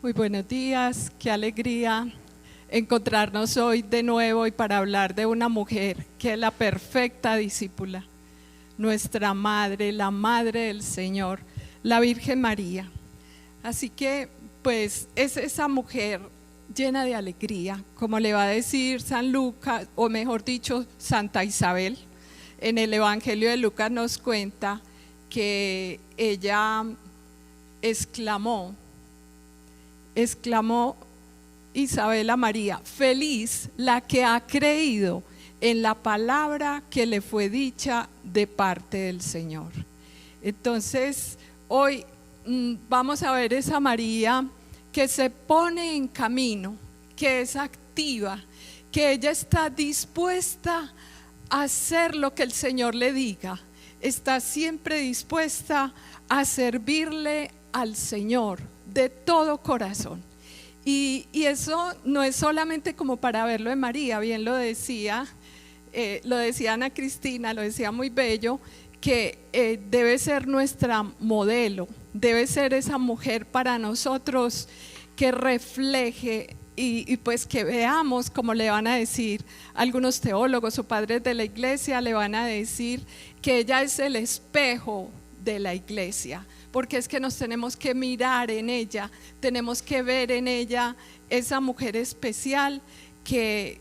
Muy buenos días, qué alegría encontrarnos hoy de nuevo y para hablar de una mujer que es la perfecta discípula, nuestra madre, la madre del Señor, la Virgen María. Así que pues es esa mujer llena de alegría, como le va a decir San Lucas, o mejor dicho, Santa Isabel. En el Evangelio de Lucas nos cuenta que ella exclamó Isabel a María: feliz la que ha creído en la palabra que le fue dicha de parte del Señor. Entonces hoy vamos a ver esa María que se pone en camino, que es activa, que ella está dispuesta a hacer lo que el Señor le diga, está siempre dispuesta a servirle al Señor de todo corazón. Y eso no es solamente como para verlo en María, bien lo decía Ana Cristina, lo decía muy bello, que debe ser nuestra modelo, debe ser esa mujer para nosotros que refleje y pues que veamos, como le van a decir algunos teólogos o padres de la iglesia, le van a decir que ella es el espejo de la iglesia, porque es que nos tenemos que mirar en ella, tenemos que ver en ella esa mujer especial que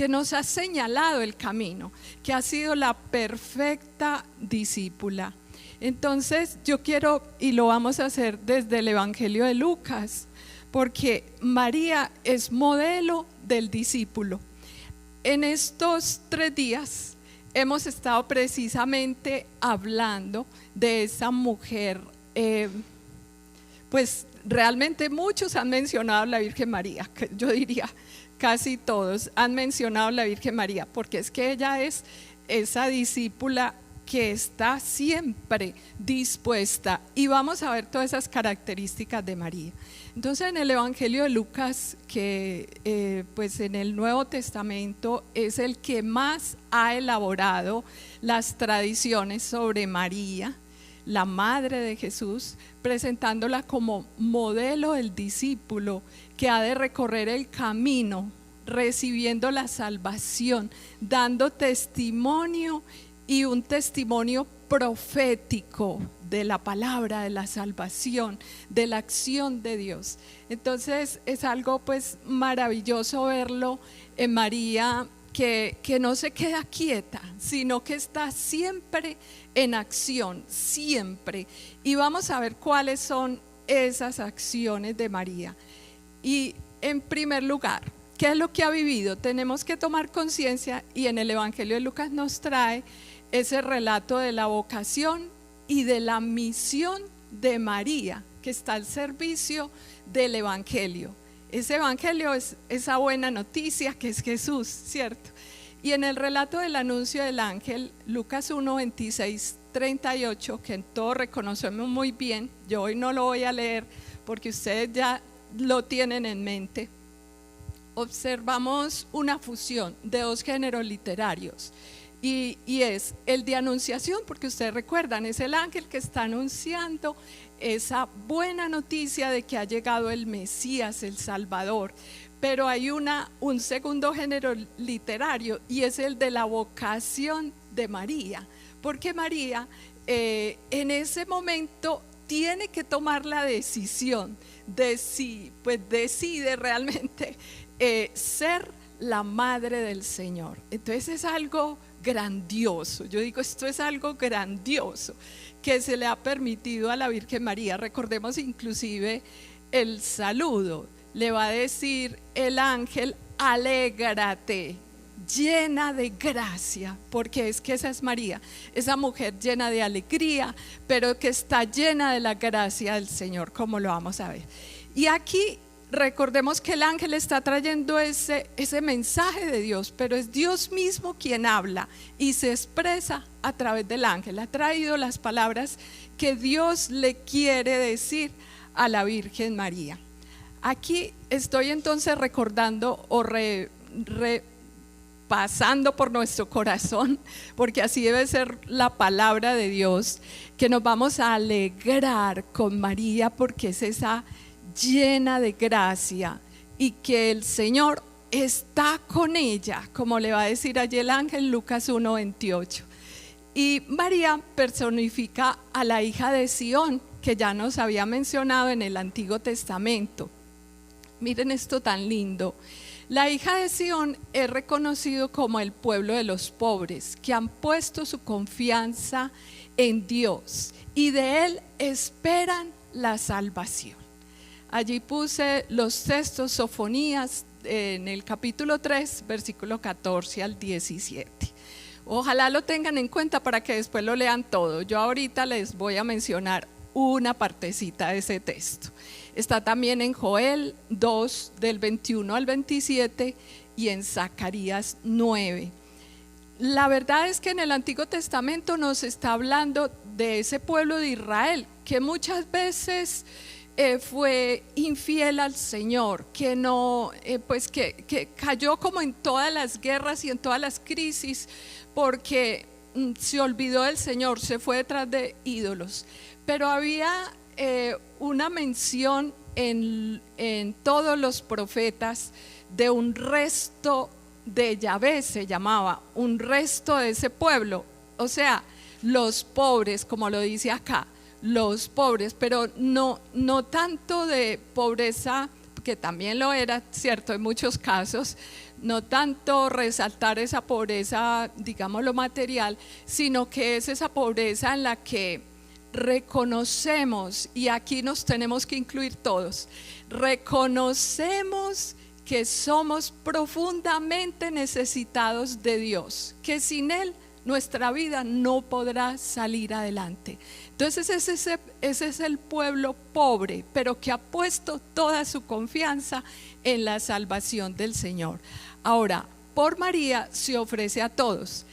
nos ha señalado el camino, que ha sido la perfecta discípula. Entonces yo quiero, y lo vamos a hacer desde el Evangelio de Lucas, porque María es modelo del discípulo. En estos 3 días hemos estado precisamente hablando de esa mujer, pues realmente muchos han mencionado a la Virgen María, yo diría casi todos han mencionado a la Virgen María, porque es que ella es esa discípula que está siempre dispuesta, y vamos a ver todas esas características de María. Entonces en el Evangelio de Lucas, que pues en el Nuevo Testamento es el que más ha elaborado las tradiciones sobre María, la madre de Jesús, presentándola como modelo del discípulo que ha de recorrer el camino, recibiendo la salvación, dando testimonio, y un testimonio profético de la palabra, de la salvación, de la acción de Dios. Entonces es algo pues maravilloso verlo en María, que no se queda quieta, sino que está siempre en acción, siempre. Y vamos a ver cuáles son esas acciones de María. Y en primer lugar, ¿qué es lo que ha vivido? Tenemos que tomar conciencia, y en el Evangelio de Lucas nos trae ese relato de la vocación y de la misión de María, que está al servicio del Evangelio. Ese Evangelio es esa buena noticia que es Jesús, ¿cierto? Y en el relato del anuncio del ángel, Lucas 1, 26, 38, que todos reconocemos muy bien, yo hoy no lo voy a leer porque ustedes ya lo tienen en mente. Observamos una fusión de 2 géneros literarios. Y es el de anunciación, porque ustedes recuerdan, es el ángel que está anunciando esa buena noticia de que ha llegado el Mesías, el Salvador. Pero hay un segundo género literario, y es el de la vocación de María, porque María en ese momento tiene que tomar la decisión de si pues decide realmente ser la madre del Señor. Entonces es algo grandioso, yo digo, esto es algo grandioso que se le ha permitido a la Virgen María. Recordemos inclusive el saludo, le va a decir el ángel: alégrate, llena de gracia, porque es que esa es María, esa mujer llena de alegría, pero que está llena de la gracia del Señor, como lo vamos a ver. Y aquí recordemos que el ángel está trayendo ese mensaje de Dios, pero es Dios mismo quien habla y se expresa a través del ángel. Ha traído las palabras que Dios le quiere decir a la Virgen María. Aquí estoy entonces recordando o pasando por nuestro corazón, porque así debe ser la palabra de Dios, que nos vamos a alegrar con María, porque es esa llena de gracia y que el Señor está con ella, como le va a decir allí el ángel, Lucas 1:28. Y María personifica a la hija de Sión, que ya nos había mencionado en el Antiguo Testamento. Miren esto tan lindo. La hija de Sión es reconocido como el pueblo de los pobres, que han puesto su confianza en Dios y de Él esperan la salvación. Allí puse los textos, Sofonías, en el capítulo 3, versículo 14 al 17. Ojalá lo tengan en cuenta para que después lo lean todo. Yo ahorita les voy a mencionar una partecita de ese texto. Está también en Joel 2, del 21 al 27 y en Zacarías 9. La verdad es que en el Antiguo Testamento nos está hablando de ese pueblo de Israel que muchas veces fue infiel al Señor, que no, que cayó como en todas las guerras y en todas las crisis porque se olvidó del Señor, se fue detrás de ídolos. Pero había una mención en todos los profetas de un resto de Yahvé, se llamaba, un resto de ese pueblo, o sea, los pobres, como lo dice acá, los pobres, pero no tanto de pobreza, que también lo era, cierto, en muchos casos, no tanto resaltar esa pobreza, digamos lo material, sino que es esa pobreza en la que reconocemos, y aquí nos tenemos que incluir todos, reconocemos que somos profundamente necesitados de Dios, que sin Él nuestra vida no podrá salir adelante. Entonces ese es el pueblo pobre, pero que ha puesto toda su confianza en la salvación del Señor. Ahora, por María se ofrece a todos.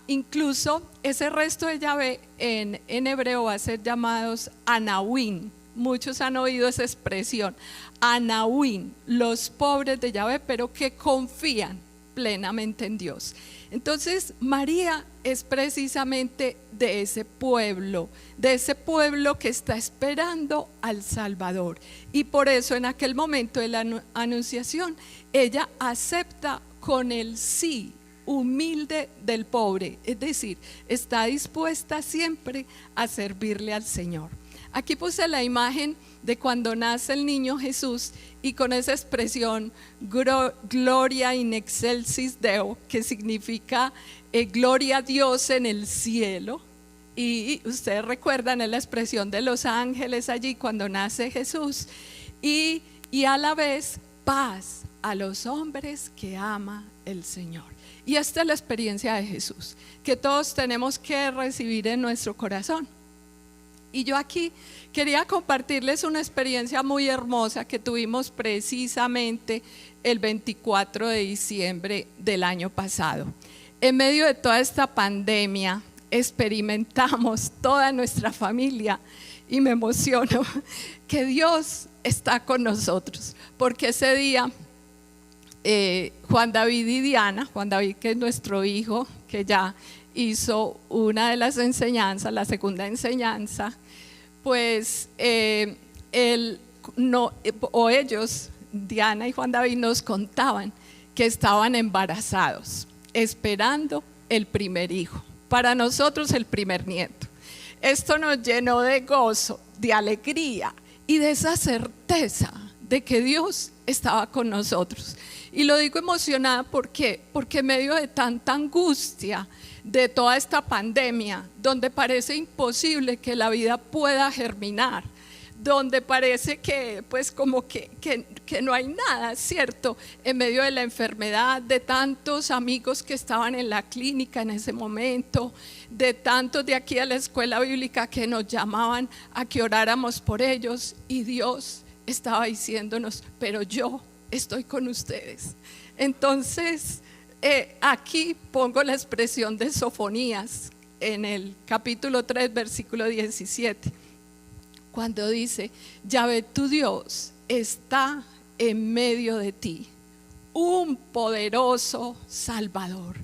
Incluso ese resto de Yahvé en hebreo va a ser llamados Anahuín. Muchos han oído esa expresión, Anahuín, los pobres de Yahvé, pero que confían plenamente en Dios. Entonces María es precisamente de ese pueblo que está esperando al Salvador, y por eso en aquel momento de la anunciación ella acepta con el sí humilde del pobre, es decir, está dispuesta siempre a servirle al Señor. Aquí puse la imagen de cuando nace el niño Jesús y con esa expresión Gloria in excelsis Deo, que significa gloria a Dios en el cielo. Y ustedes recuerdan la expresión de los ángeles allí cuando nace Jesús, y a la vez paz a los hombres que ama el Señor. Y esta es la experiencia de Jesús, que todos tenemos que recibir en nuestro corazón. Y yo aquí quería compartirles una experiencia muy hermosa que tuvimos precisamente el 24 de diciembre del año pasado. En medio de toda esta pandemia experimentamos toda nuestra familia, y me emociono, que Dios está con nosotros, porque ese día Juan David y Diana, Juan David, que es nuestro hijo, que ya hizo una de las enseñanzas, la segunda enseñanza, pues ellos, Diana y Juan David, nos contaban que estaban embarazados, esperando el primer hijo, para nosotros el primer nieto. Esto nos llenó de gozo, de alegría y de esa certeza de que Dios estaba con nosotros. Y lo digo emocionada, ¿por qué? Porque en medio de tanta angustia de toda esta pandemia, donde parece imposible que la vida pueda germinar, donde parece que pues como que no hay nada, ¿cierto? En medio de la enfermedad, de tantos amigos que estaban en la clínica en ese momento, de tantos de aquí a la escuela bíblica que nos llamaban a que oráramos por ellos, y Dios estaba diciéndonos, pero yo estoy con ustedes. Entonces aquí pongo la expresión de Sofonías en el capítulo 3, versículo 17, cuando dice: Yahvé tu Dios está en medio de ti, un poderoso Salvador,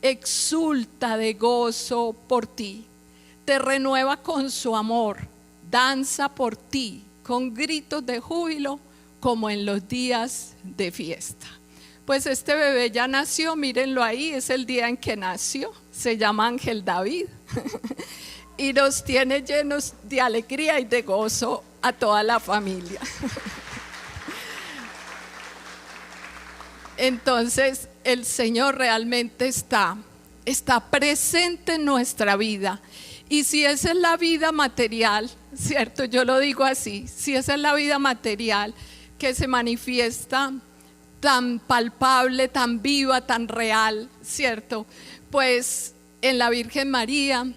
exulta de gozo por ti, te renueva con su amor, danza por ti con gritos de júbilo como en los días de fiesta. Pues este bebé ya nació, mírenlo ahí, es el día en que nació, se llama Ángel David y nos tiene llenos de alegría y de gozo a toda la familia. Entonces el Señor realmente está presente en nuestra vida. Y si esa es la vida material, ¿cierto? Yo lo digo así, si esa es la vida material que se manifiesta tan palpable, tan viva, tan real, ¿cierto? Pues en la Virgen María,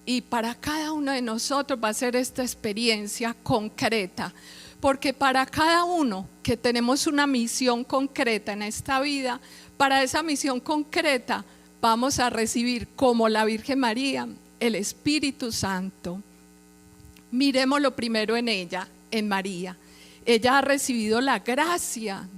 y para cada uno de nosotros va a ser esta experiencia concreta, porque para cada uno que tenemos una misión concreta en esta vida, para esa misión concreta vamos a recibir, como la Virgen María, el Espíritu Santo. Miremoslo primero en ella, en María. Ella ha recibido la gracia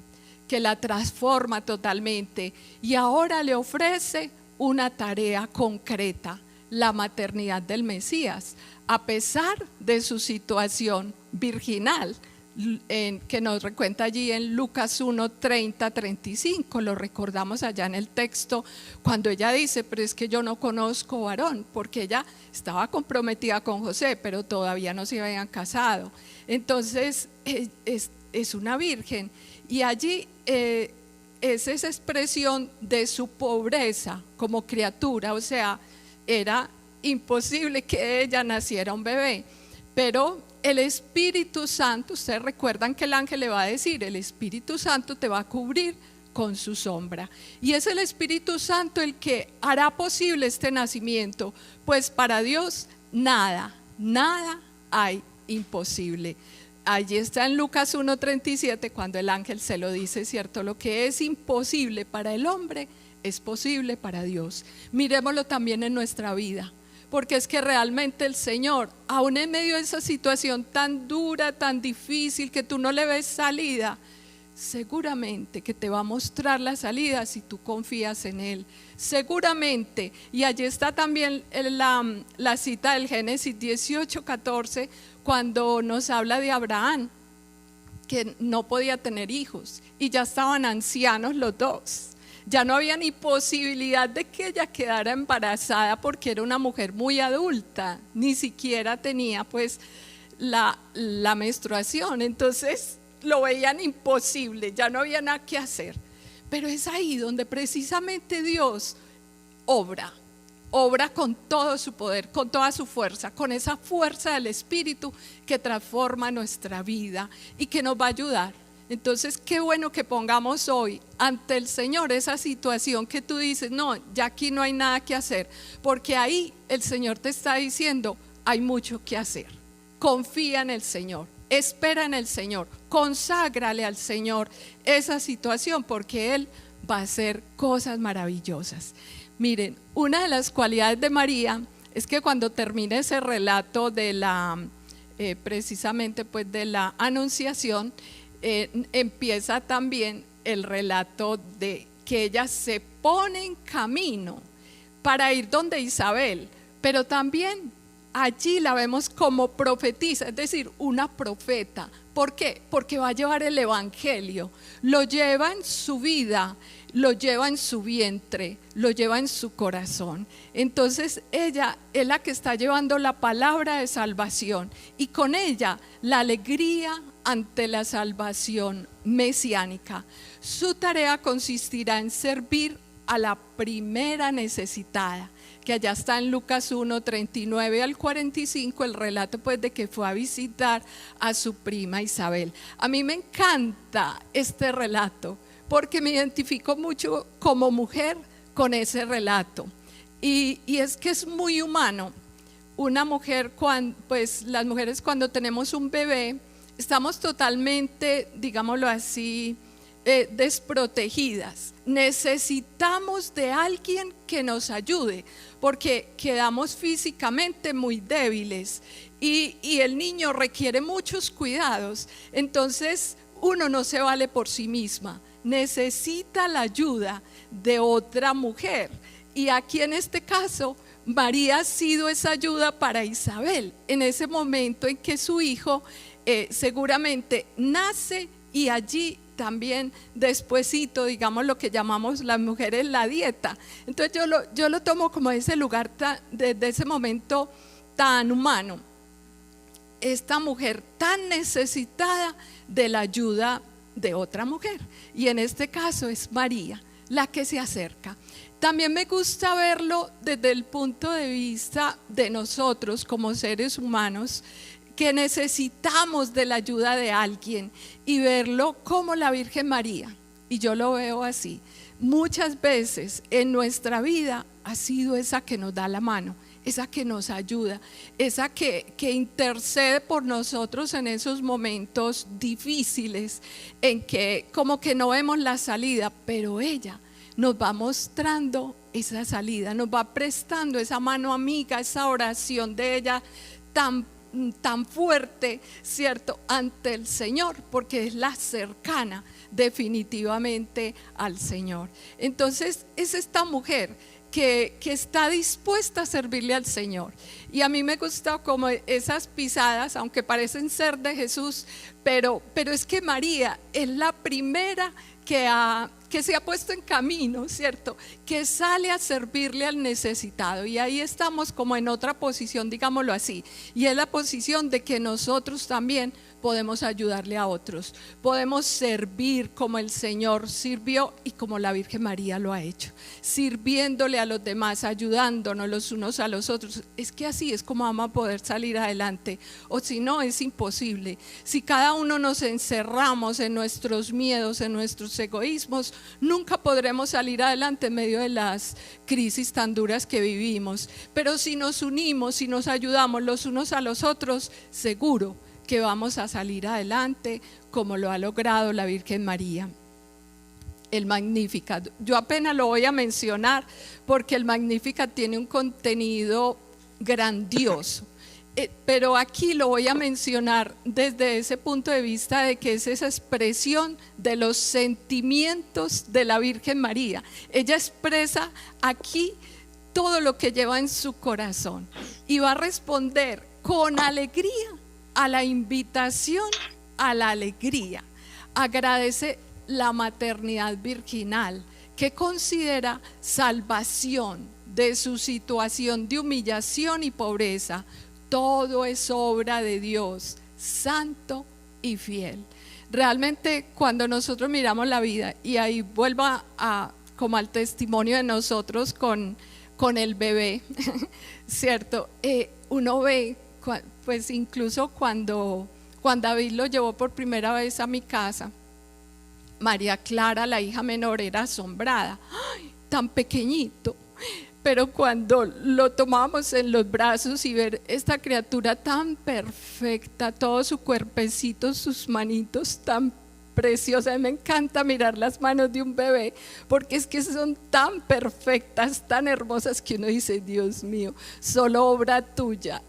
que la transforma totalmente y ahora le ofrece una tarea concreta, la maternidad del Mesías, a pesar de su situación virginal, que nos recuenta allí en Lucas 1, 30, 35, lo recordamos allá en el texto, cuando ella dice, pero es que yo no conozco varón, porque ella estaba comprometida con José, pero todavía no se habían casado. Entonces es una virgen, y allí es esa expresión de su pobreza como criatura, o sea, era imposible que ella naciera un bebé, pero el Espíritu Santo, ustedes recuerdan que el ángel le va a decir, el Espíritu Santo te va a cubrir con su sombra, y es el Espíritu Santo el que hará posible este nacimiento, pues para Dios nada hay imposible. Allí está en Lucas 1:37 cuando el ángel se lo dice, ¿cierto? Lo que es imposible para el hombre es posible para Dios. Miremoslo también en nuestra vida, porque es que realmente el Señor, aún en medio de esa situación tan dura, tan difícil, que tú no le ves salida, seguramente que te va a mostrar la salida si tú confías en Él, seguramente. Y allí está también la cita del Génesis 18:14, cuando nos habla de Abraham, que no podía tener hijos y ya estaban ancianos los dos. Ya no había ni posibilidad de que ella quedara embarazada porque era una mujer muy adulta, ni siquiera tenía pues la menstruación, entonces lo veían imposible, ya no había nada que hacer. Pero es ahí donde precisamente Dios obra con todo su poder, con toda su fuerza, con esa fuerza del Espíritu que transforma nuestra vida y que nos va a ayudar. Entonces qué bueno que pongamos hoy ante el Señor esa situación que tú dices, no, ya aquí no hay nada que hacer, porque ahí el Señor te está diciendo, hay mucho que hacer. Confía en el Señor, espera en el Señor, conságrale al Señor esa situación, porque Él va a hacer cosas maravillosas. Miren, una de las cualidades de María es que cuando termina ese relato de precisamente pues de la anunciación, empieza también el relato de que ella se pone en camino para ir donde Isabel, pero también allí la vemos como profetisa, es decir, una profeta. ¿Por qué? Porque va a llevar el evangelio, lo lleva en su vida, lo lleva en su vientre, lo lleva en su corazón. Entonces ella es la que está llevando la palabra de salvación y con ella la alegría ante la salvación mesiánica. Su tarea consistirá en servir a la primera necesitada, que allá está en Lucas 1, 39 al 45, el relato pues de que fue a visitar a su prima Isabel. A mí me encanta este relato porque me identifico mucho como mujer con ese relato, y es que es muy humano. Una mujer, pues las mujeres cuando tenemos un bebé estamos totalmente, digámoslo así, desprotegidas. Necesitamos de alguien que nos ayude porque quedamos físicamente muy débiles y el niño requiere muchos cuidados. Entonces uno no se vale por sí misma, necesita la ayuda de otra mujer, y aquí en este caso María ha sido esa ayuda para Isabel en ese momento en que su hijo seguramente nace y allí también despuesito, digamos lo que llamamos las mujeres la dieta. Entonces yo lo tomo como ese lugar, desde ese momento tan humano, esta mujer tan necesitada de la ayuda de otra mujer, y en este caso es María la que se acerca. También me gusta verlo desde el punto de vista de nosotros como seres humanos, que necesitamos de la ayuda de alguien, y verlo como la Virgen María, y yo lo veo así. Muchas veces en nuestra vida ha sido esa que nos da la mano, esa que nos ayuda, esa que intercede por nosotros en esos momentos difíciles, en que como que no vemos la salida, pero ella nos va mostrando esa salida, nos va prestando esa mano amiga, esa oración de ella tan fuerte, ¿cierto?, ante el Señor, porque es la cercana definitivamente al Señor. Entonces es esta mujer que está dispuesta a servirle al Señor. Y a mí me gusta como esas pisadas, aunque parecen ser de Jesús, pero es que María es la primera que se ha puesto en camino, ¿cierto?, que sale a servirle al necesitado. Y ahí estamos como en otra posición, digámoslo así, y es la posición de que nosotros también podemos ayudarle a otros, podemos servir como el Señor sirvió y como la Virgen María lo ha hecho, sirviéndole a los demás, ayudándonos los unos a los otros. Es que así es como vamos a poder salir adelante, o si no es imposible. Si cada uno nos encerramos en nuestros miedos, en nuestros egoísmos, nunca podremos salir adelante en medio de las crisis tan duras que vivimos. Pero si nos unimos, si nos ayudamos los unos a los otros, seguro que vamos a salir adelante como lo ha logrado la Virgen María. El Magnificat, yo apenas lo voy a mencionar porque el Magnificat tiene un contenido grandioso, pero aquí lo voy a mencionar desde ese punto de vista de que es esa expresión de los sentimientos de la Virgen María. Ella expresa aquí todo lo que lleva en su corazón y va a responder con alegría a la invitación a la alegría. Agradece la maternidad virginal, que considera salvación de su situación de humillación y pobreza. Todo es obra de Dios, santo y fiel. Realmente cuando nosotros miramos la vida, y ahí vuelvo como al testimonio de nosotros con el bebé, ¿cierto? Uno ve, pues incluso cuando Juan David lo llevó por primera vez a mi casa, María Clara, la hija menor, era asombrada. ¡Ay, tan pequeñito! Pero cuando lo tomábamos en los brazos y ver esta criatura tan perfecta, todo su cuerpecito, sus manitos tan preciosas. Me encanta mirar las manos de un bebé, porque es que son tan perfectas, tan hermosas, que uno dice, Dios mío, solo obra tuya,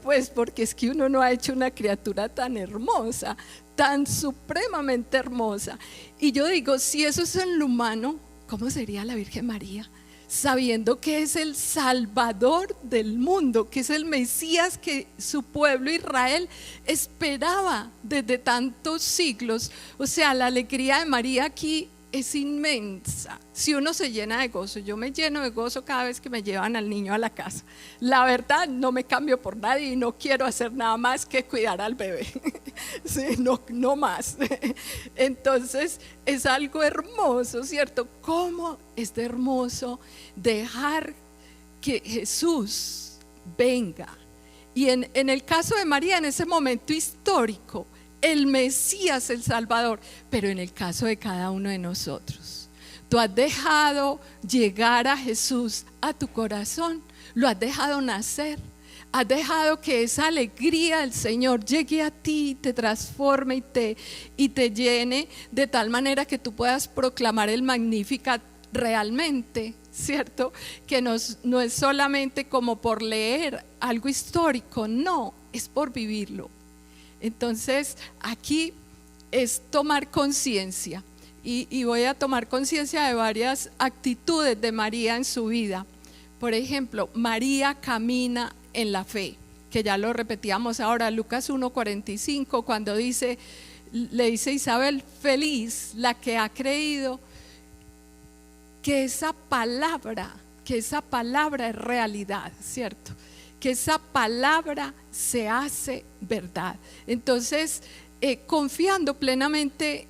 pues, porque es que uno no ha hecho una criatura tan hermosa, tan supremamente hermosa. Y yo digo, si eso es en lo humano, ¿cómo sería la Virgen María? Sabiendo que es el Salvador del mundo, que es el Mesías que su pueblo Israel esperaba desde tantos siglos. O sea, la alegría de María aquí es inmensa. Si uno se llena de gozo, yo me lleno de gozo cada vez que me llevan al niño a la casa. La verdad, no me cambio por nadie y no quiero hacer nada más que cuidar al bebé. Sí, no más. Entonces es algo hermoso, ¿cierto? ¿Cómo es de hermoso dejar que Jesús venga? Y en el caso de María, en ese momento histórico, el Mesías, el Salvador. Pero en el caso de cada uno de nosotros, tú has dejado llegar a Jesús a tu corazón, lo has dejado nacer, has dejado que esa alegría del Señor llegue a ti, te transforme y te llene de tal manera que tú puedas proclamar el Magnificat realmente, ¿cierto? Que no es solamente como por leer algo histórico, no, es por vivirlo. Entonces aquí es tomar conciencia, y voy a tomar conciencia de varias actitudes de María en su vida. Por ejemplo, María camina en la fe. que ya lo repetíamos ahora, Lucas 1:45, cuando le dice Isabel, feliz la que ha creído que esa palabra es realidad, ¿cierto? Que esa palabra se hace verdad. Entonces, confiando plenamente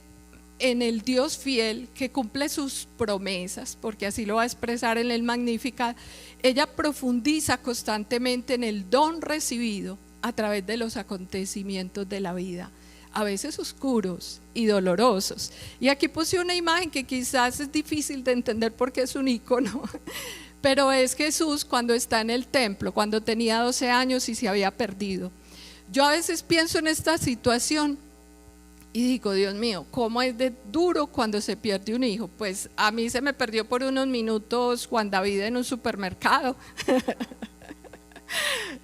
en el Dios fiel que cumple sus promesas, porque así lo va a expresar en el Magnificat, ella profundiza constantemente en el don recibido a través de los acontecimientos de la vida, a veces oscuros y dolorosos. Y aquí puse una imagen que quizás es difícil de entender porque es un icono, pero es Jesús cuando está en el templo, cuando tenía 12 años y se había perdido. Yo a veces pienso en esta situación y digo, Dios mío, ¿cómo es de duro cuando se pierde un hijo? Pues a mí se me perdió por unos minutos Juan David en un supermercado.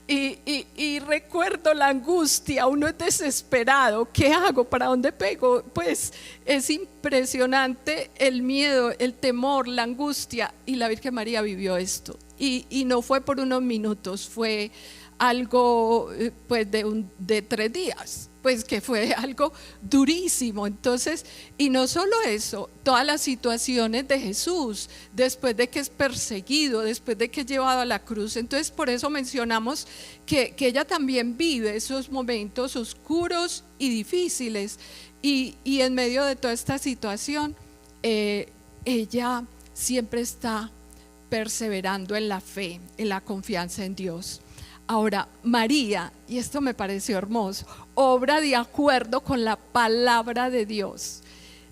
Y recuerdo la angustia, uno es desesperado, ¿qué hago? ¿Para dónde pego? Pues es impresionante el miedo, el temor, la angustia, y la Virgen María vivió esto, y no fue por unos minutos, fue algo pues de 3 días, pues que fue algo durísimo. Entonces, y no solo eso, todas las situaciones de Jesús después de que es perseguido, después de que es llevado a la cruz. Entonces, por eso mencionamos que ella también vive esos momentos oscuros y difíciles, y en medio de toda esta situación ella siempre está perseverando en la fe, en la confianza en Dios. Ahora, María, y esto me pareció hermoso, obra de acuerdo con la palabra de Dios.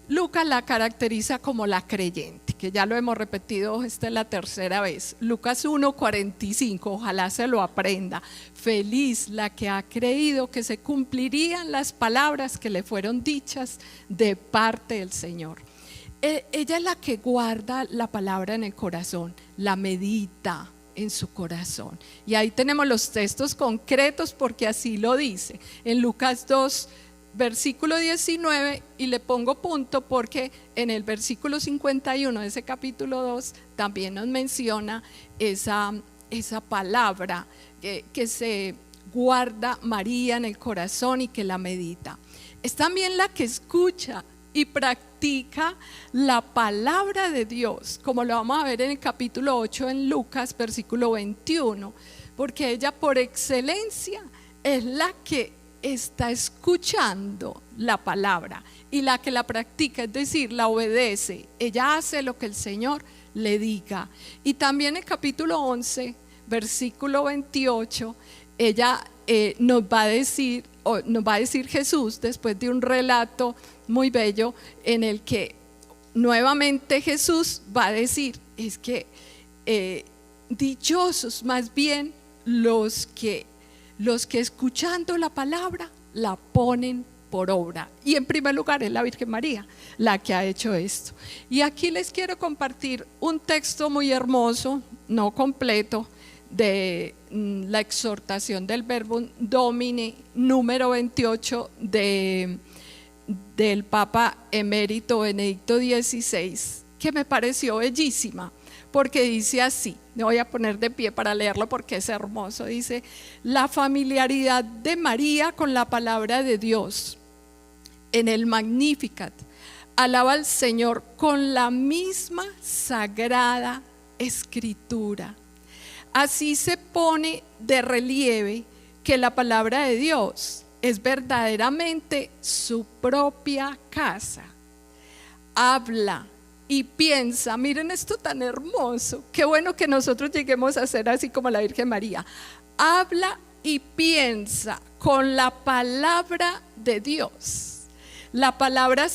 Lucas la caracteriza como la creyente, que ya lo hemos repetido, esta es la 3ª vez. Lucas 1:45, ojalá se lo aprenda. Feliz la que ha creído que se cumplirían las palabras que le fueron dichas de parte del Señor. Ella es la que guarda la palabra en el corazón, la medita en su corazón. Y ahí tenemos los textos concretos porque así lo dice en Lucas 2 versículo 19, y le pongo punto porque en el versículo 51 de ese capítulo 2 también nos menciona esa palabra que se guarda María en el corazón y que la medita. Es también la que escucha y practica la palabra de Dios, como lo vamos a ver en el capítulo 8 en Lucas, versículo 21, porque ella por excelencia es la que está escuchando la palabra y la que la practica, es decir, la obedece. Ella hace lo que el Señor le diga. Y también en el capítulo 11, versículo 28, ella nos va a decir Jesús, después de un relato muy bello en el que nuevamente Jesús va a decir, es que dichosos más bien los que escuchando la palabra la ponen por obra, y en primer lugar es la Virgen María la que ha hecho esto. Y aquí les quiero compartir un texto muy hermoso, no completo, de la exhortación del Verbum Domini número 28 del Papa Emérito Benedicto XVI, que me pareció bellísima, porque dice así, me voy a poner de pie para leerlo porque es hermoso. Dice: la familiaridad de María con la palabra de Dios en el Magnificat alaba al Señor con la misma sagrada escritura. Así se pone de relieve que la palabra de Dios es verdaderamente su propia casa. Habla y piensa, miren esto tan hermoso, qué bueno que nosotros lleguemos a ser así como la Virgen María. Habla y piensa con la palabra de Dios. La palabra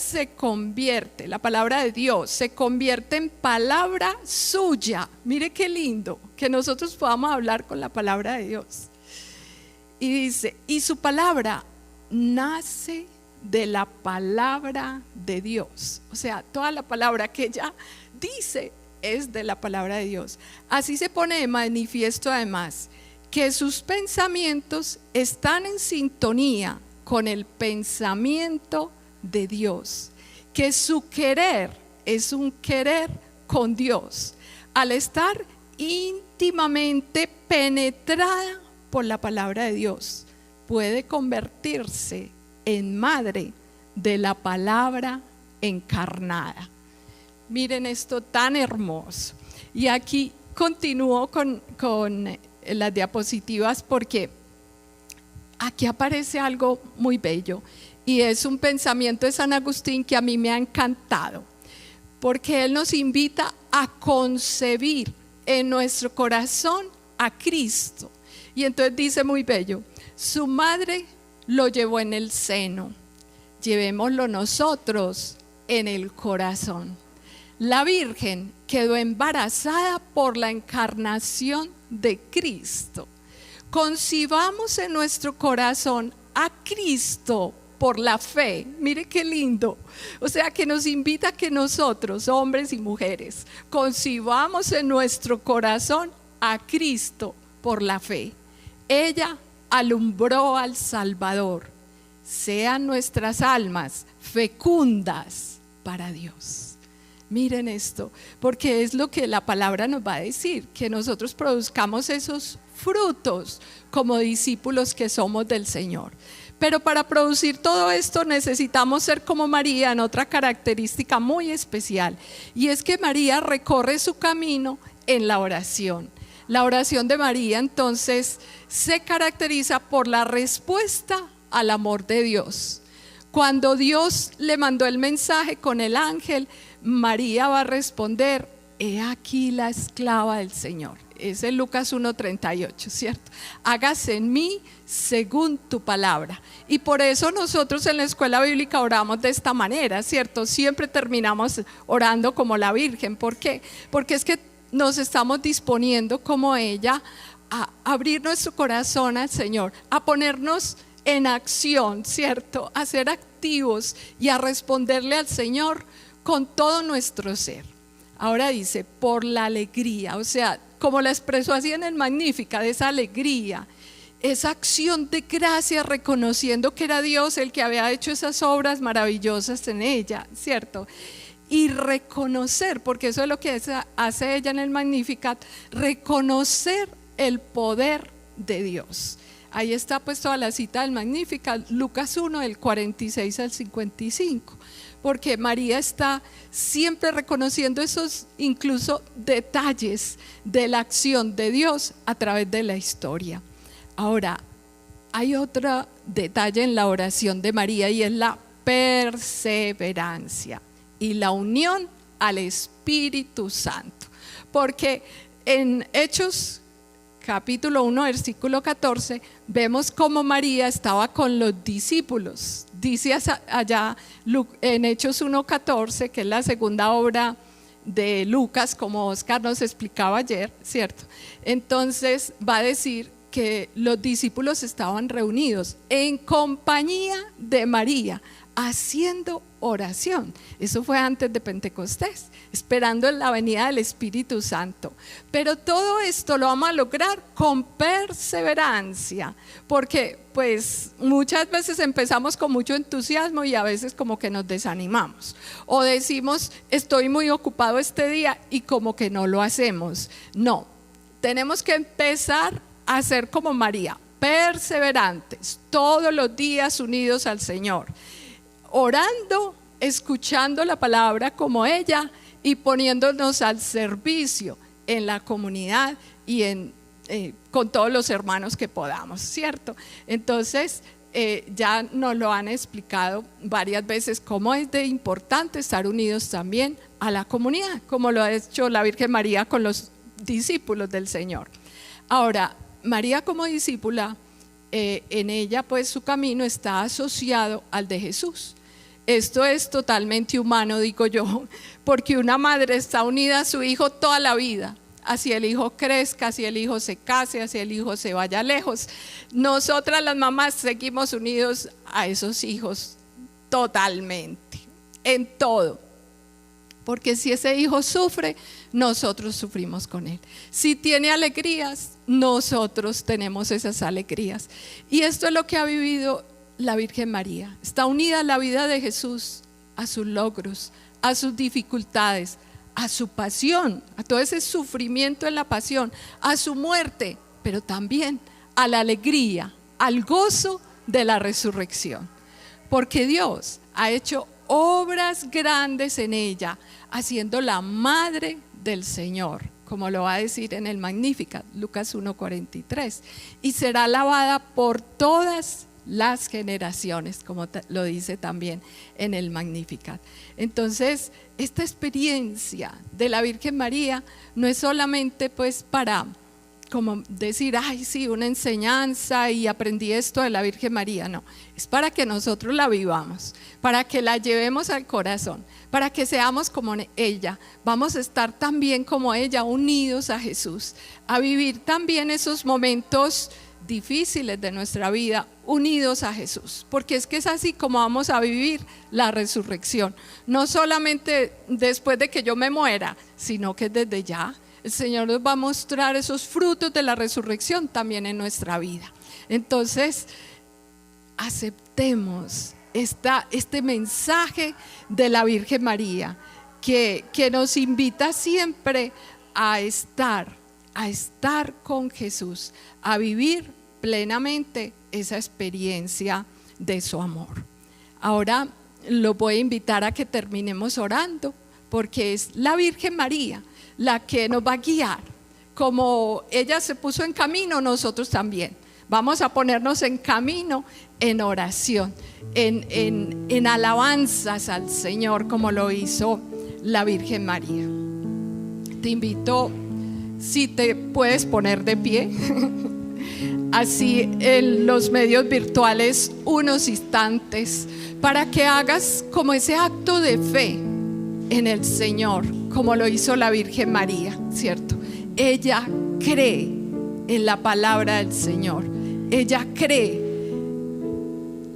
la palabra de Dios se convierte en palabra suya. Mire qué lindo que nosotros podamos hablar con la palabra de Dios. Y dice, y su palabra nace de la palabra de Dios. O sea, toda la palabra que ella dice es de la palabra de Dios. Así se pone de manifiesto además que sus pensamientos están en sintonía con el pensamiento de Dios, que su querer es un querer con Dios, al estar íntimamente penetrada por la palabra de Dios puede convertirse en madre de la palabra encarnada. Miren esto tan hermoso. Y aquí continúo con las diapositivas, porque aquí aparece algo muy bello, y es un pensamiento de San Agustín que a mí me ha encantado, porque él nos invita a concebir en nuestro corazón a Cristo. Y entonces dice muy bello: su madre lo llevó en el seno, llevémoslo nosotros en el corazón. La Virgen quedó embarazada por la encarnación de Cristo. Concibamos en nuestro corazón a Cristo por la fe. Mire qué lindo. O sea, que nos invita a que nosotros, hombres y mujeres, concibamos en nuestro corazón a Cristo por la fe. Ella alumbró al Salvador. Sean nuestras almas fecundas para Dios. Miren esto, porque es lo que la palabra nos va a decir, que nosotros produzcamos esos frutos como discípulos que somos del Señor. Pero para producir todo esto necesitamos ser como María en otra característica muy especial, y es que María recorre su camino en la oración. La oración de María entonces se caracteriza por la respuesta al amor de Dios. Cuando Dios le mandó el mensaje con el ángel, María va a responder: he aquí la esclava del Señor. Es en Lucas 1:38, ¿cierto? Hágase en mí según tu palabra. Y por eso nosotros en la escuela bíblica oramos de esta manera, ¿cierto? Siempre terminamos orando como la Virgen. ¿Por qué? Porque es que nos estamos disponiendo como ella a abrir nuestro corazón al Señor, a ponernos en acción, ¿cierto? A ser activos y a responderle al Señor con todo nuestro ser. Ahora dice, por la alegría, o sea, como la expresó así en el Magnificat, esa alegría, esa acción de gracia, reconociendo que era Dios el que había hecho esas obras maravillosas en ella, ¿cierto? Y reconocer, porque eso es lo que hace ella en el Magnificat, reconocer el poder de Dios. Ahí está pues toda la cita del Magnificat, Lucas 1, del 46 al 55. Porque María está siempre reconociendo esos incluso detalles de la acción de Dios a través de la historia. Ahora, hay otro detalle en la oración de María, y es la perseverancia y la unión al Espíritu Santo. Porque en Hechos capítulo 1, versículo 14, vemos cómo María estaba con los discípulos. Dice allá en Hechos 1:14, que es la segunda obra de Lucas, como Oscar nos explicaba ayer, ¿cierto? Entonces va a decir que los discípulos estaban reunidos en compañía de María, haciendo oración. Eso fue antes de Pentecostés, esperando en la venida del Espíritu Santo. Pero todo esto lo vamos a lograr con perseverancia, porque pues muchas veces empezamos con mucho entusiasmo y a veces como que nos desanimamos, o decimos estoy muy ocupado este día y como que no lo hacemos. No, tenemos que empezar a ser como María, perseverantes, todos los días unidos al Señor, orando, escuchando la palabra como ella y poniéndonos al servicio en la comunidad y con todos los hermanos que podamos, ¿cierto? Entonces ya nos lo han explicado varias veces cómo es de importante estar unidos también a la comunidad, como lo ha hecho la Virgen María con los discípulos del Señor. Ahora, María como discípula, en ella pues su camino está asociado al de Jesús. Esto es totalmente humano, digo yo, porque una madre está unida a su hijo toda la vida, así el hijo crezca, así el hijo se case, así el hijo se vaya lejos. Nosotras las mamás seguimos unidos a esos hijos totalmente, en todo. Porque si ese hijo sufre, nosotros sufrimos con él. Si tiene alegrías, nosotros tenemos esas alegrías. Y esto es lo que ha vivido la Virgen María. Está unida a la vida de Jesús, a sus logros, a sus dificultades, a su pasión, a todo ese sufrimiento en la pasión, a su muerte, pero también a la alegría, al gozo de la resurrección. Porque Dios ha hecho obras grandes en ella, haciéndola madre del Señor, como lo va a decir en el Magnificat, Lucas 1:43, y será alabada por todas las generaciones, como lo dice también en el Magnificat. Entonces, esta experiencia de la Virgen María no es solamente pues para como decir, ay sí, una enseñanza y aprendí esto de la Virgen María. No, es para que nosotros la vivamos, para que la llevemos al corazón, para que seamos como ella. Vamos a estar también como ella, unidos a Jesús, a vivir también esos momentos difíciles de nuestra vida, unidos a Jesús, porque es que es así como vamos a vivir la resurrección, no solamente después de que yo me muera, sino que desde ya el Señor nos va a mostrar esos frutos de la resurrección también en nuestra vida. Entonces, aceptemos este mensaje de la Virgen María que nos invita siempre a estar con Jesús, a vivir plenamente esa experiencia de su amor. Ahora lo voy a invitar a que terminemos orando, porque es la Virgen María la que nos va a guiar. Como ella se puso en camino, nosotros también vamos a ponernos en camino en oración, en alabanzas al Señor, como lo hizo la Virgen María. Te invito, si te puedes poner de pie, así en los medios virtuales, unos instantes, para que hagas como ese acto de fe en el Señor, como lo hizo la Virgen María, ¿cierto? Ella cree en la palabra del Señor, ella cree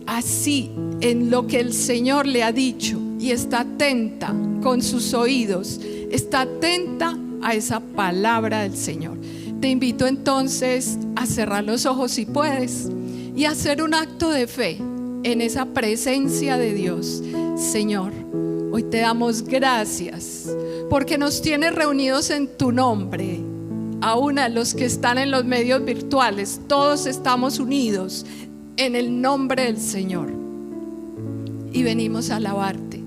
así en lo que el Señor le ha dicho y está atenta con sus oídos, está atenta a esa palabra del Señor. Te invito entonces a cerrar los ojos si puedes y a hacer un acto de fe en esa presencia de Dios. Señor, hoy te damos gracias porque nos tienes reunidos en tu nombre. Aún a los que están en los medios virtuales, todos estamos unidos en el nombre del Señor. Y venimos a alabarte,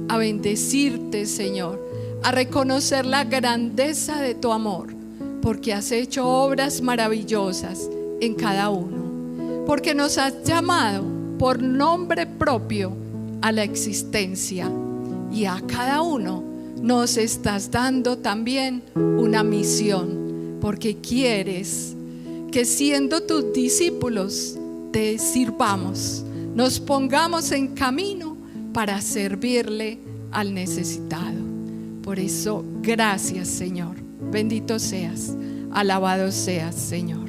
a bendecirte, Señor, a reconocer la grandeza de tu amor, porque has hecho obras maravillosas en cada uno, porque nos has llamado por nombre propio a la existencia, y a cada uno nos estás dando también una misión, porque quieres que siendo tus discípulos te sirvamos, nos pongamos en camino para servirle al necesitado. Por eso, gracias, Señor. Bendito seas, alabado seas, Señor.